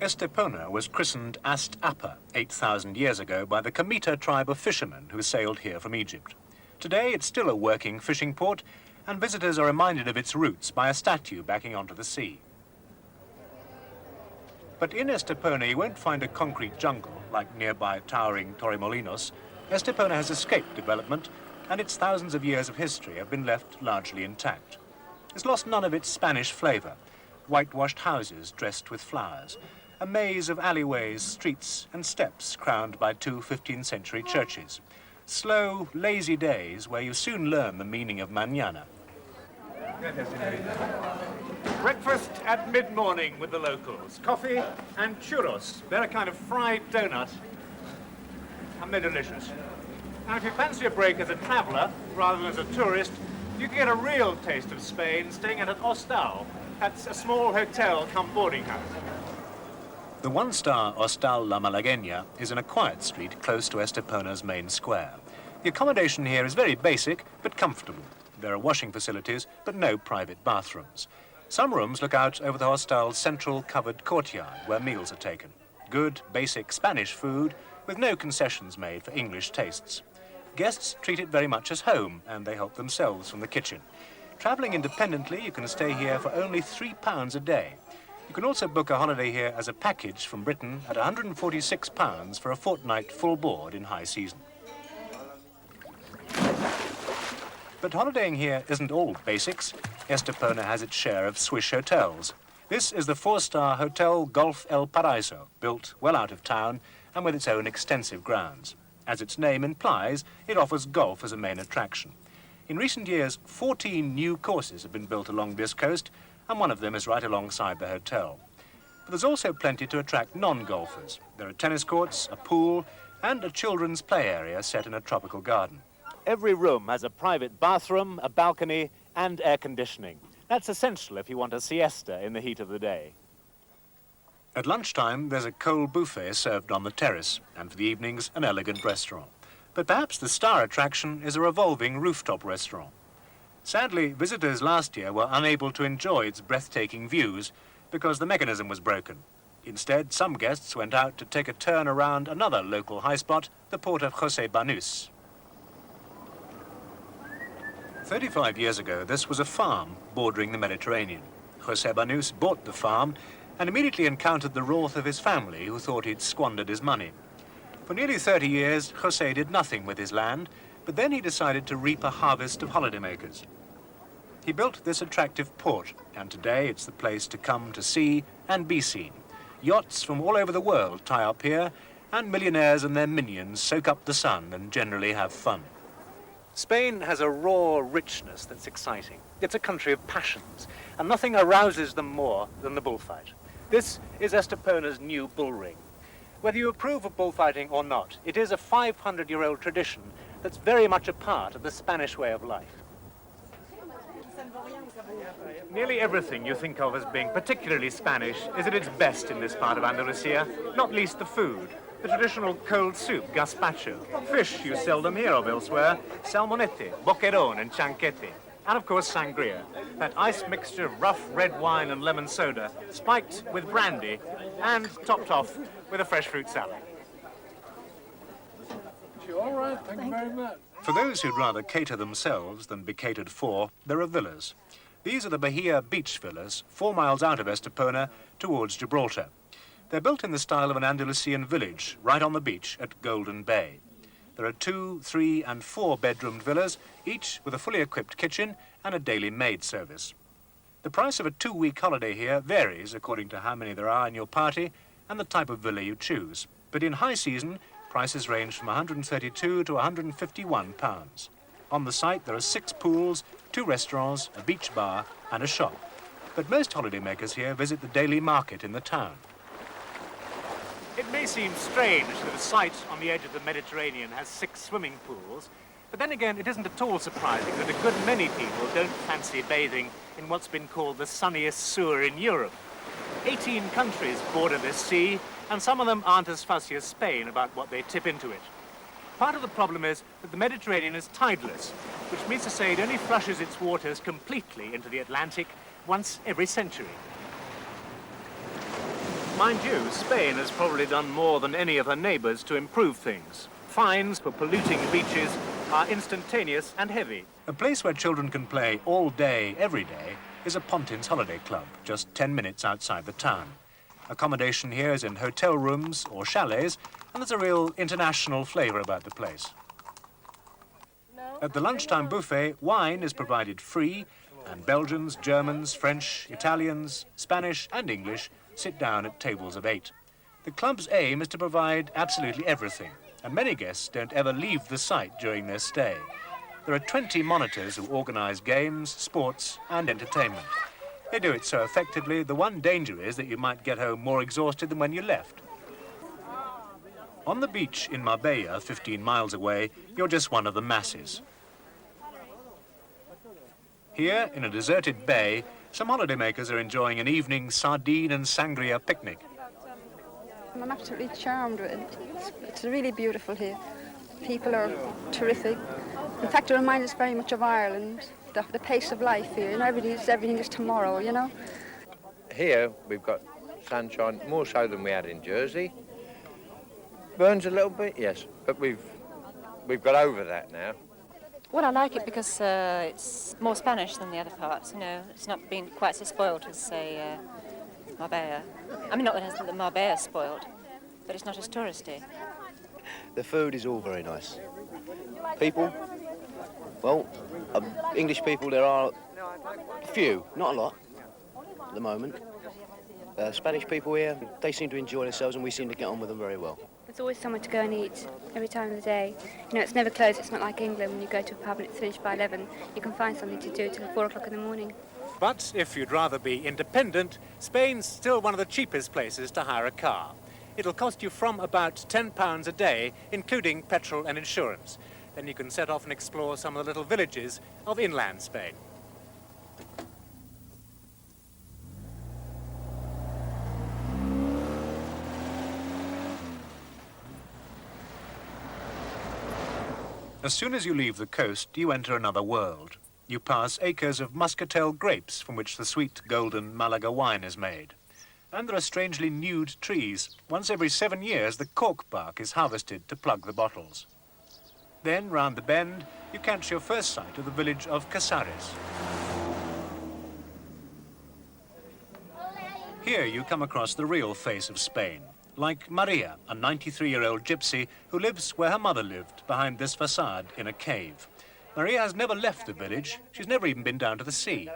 Estepona was christened Ast-Apa 8,000 years ago by the Comita tribe of fishermen who sailed here from Egypt. Today it's still a working fishing port, and visitors are reminded of its roots by a statue backing onto the sea. But in Estepona you won't find a concrete jungle like nearby towering Torremolinos. Estepona has escaped development, and its thousands of years of history have been left largely intact. It's lost none of its Spanish flavour. Whitewashed houses dressed with flowers, a maze of alleyways, streets and steps crowned by two 15th century churches. Slow, lazy days where you soon learn the meaning of mañana. Breakfast at mid-morning with the locals. Coffee and churros. They're a kind of fried donut, and they're delicious. And if you fancy a break as a traveller rather than as a tourist, you can get a real taste of Spain staying at an hostal. That's a small hotel come boarding house. The one-star Hostal La Malagueña is in a quiet street close to Estepona's main square. The accommodation here is very basic but comfortable. There are washing facilities but no private bathrooms. Some rooms look out over the hostel's central covered courtyard where meals are taken. Good, basic Spanish food with no concessions made for English tastes. Guests treat it very much as home and they help themselves from the kitchen. Travelling independently, you can stay here for only £3 a day. You can also book a holiday here as a package from Britain at £146 for a fortnight full board in high season. But holidaying here isn't all basics. Estepona has its share of swish hotels. This is the 4-star Hotel Golf El Paraíso, built well out of town and with its own extensive grounds. As its name implies, it offers golf as a main attraction. In recent years, 14 new courses have been built along this coast, and one of them is right alongside the hotel. But there's also plenty to attract non-golfers. There are tennis courts, a pool, and a children's play area set in a tropical garden. Every room has a private bathroom, a balcony, and air conditioning. That's essential if you want a siesta in the heat of the day. At lunchtime, there's a cold buffet served on the terrace, and for the evenings, an elegant restaurant. But perhaps the star attraction is a revolving rooftop restaurant. Sadly, visitors last year were unable to enjoy its breathtaking views because the mechanism was broken. Instead, some guests went out to take a turn around another local high spot, the port of Costa del Sol. 35 years ago, this was a farm bordering the Mediterranean. Costa del Banús bought the farm and immediately encountered the wrath of his family, who thought he'd squandered his money. For nearly 30 years, José did nothing with his land, but then he decided to reap a harvest of holidaymakers. He built this attractive port, and today it's the place to come to see and be seen. Yachts from all over the world tie up here, and millionaires and their minions soak up the sun and generally have fun. Spain has a raw richness that's exciting. It's a country of passions, and nothing arouses them more than the bullfight. This is Estepona's new bull ring. Whether you approve of bullfighting or not, it is a 500-year-old tradition that's very much a part of the Spanish way of life. Nearly everything you think of as being particularly Spanish is at its best in this part of Andalusia, not least the food. The traditional cold soup, gazpacho. Fish you seldom hear of elsewhere, salmonete, boquerón and chanquete. And of course sangria, that ice mixture of rough red wine and lemon soda, spiked with brandy and topped off with a fresh fruit salad. All right, thank you very much. For those who'd rather cater themselves than be catered for, there are villas. These are the Bahia beach villas, 4 miles out of Estepona towards Gibraltar. They're built in the style of an Andalusian village, right on the beach at Golden Bay. There are 2, 3 and 4 bedroomed villas, each with a fully equipped kitchen and a daily maid service. The price of a 2-week holiday here varies according to how many there are in your party and the type of villa you choose. But in high season, prices range from £132 to £151. On the site there are 6 pools, 2 restaurants, a beach bar and a shop. But most holidaymakers here visit the daily market in the town. It may seem strange that a site on the edge of the Mediterranean has 6 swimming pools, but then again it isn't at all surprising that a good many people don't fancy bathing in what's been called the sunniest sewer in Europe. 18 countries border this sea, and some of them aren't as fussy as Spain about what they tip into it. Part of the problem is that the Mediterranean is tideless, which means to say it only flushes its waters completely into the Atlantic once every century. Mind you, Spain has probably done more than any of her neighbours to improve things. Fines for polluting beaches are instantaneous and heavy. A place where children can play all day, every day, is a Pontins Holiday Club, just 10 minutes outside the town. Accommodation here is in hotel rooms or chalets, and there's a real international flavour about the place. At the lunchtime buffet, wine is provided free, and Belgians, Germans, French, Italians, Spanish and English sit down at tables of 8. The club's aim is to provide absolutely everything, and many guests don't ever leave the site during their stay. There are 20 monitors who organise games, sports and entertainment. They do it so effectively, the one danger is that you might get home more exhausted than when you left. On the beach in Marbella, 15 miles away, you're just one of the masses. Here, in a deserted bay, some holidaymakers are enjoying an evening sardine and sangria picnic. I'm absolutely charmed with it. It's really beautiful here. People are terrific. In fact, it reminds us very much of Ireland, the pace of life here. You know, everything is tomorrow, you know. Here, we've got sunshine, more so than we had in Jersey. Burns a little bit, yes, but we've got over that now. Well, I like it because it's more Spanish than the other parts, you know. It's not been quite so spoiled as, say, Marbella. I mean, not that Marbella's spoiled, but it's not as touristy. The food is all very nice. People, well, English people, there are a few, not a lot at the moment. Spanish people here, they seem to enjoy themselves and we seem to get on with them very well. There's always somewhere to go and eat every time of the day. You know, it's never closed. It's not like England when you go to a pub and it's finished by 11. You can find something to do till 4 o'clock in the morning. But if you'd rather be independent, Spain's still one of the cheapest places to hire a car. It'll cost you from about £10 a day, including petrol and insurance. Then you can set off and explore some of the little villages of inland Spain. As soon as you leave the coast, you enter another world. You pass acres of muscatel grapes from which the sweet golden Malaga wine is made. And there are strangely nude trees. Once every 7 years, the cork bark is harvested to plug the bottles. Then, round the bend, you catch your first sight of the village of Casares. Here you come across the real face of Spain, like Maria, a 93-year-old gypsy who lives where her mother lived, behind this facade in a cave. Maria has never left the village. She's never even been down to the sea.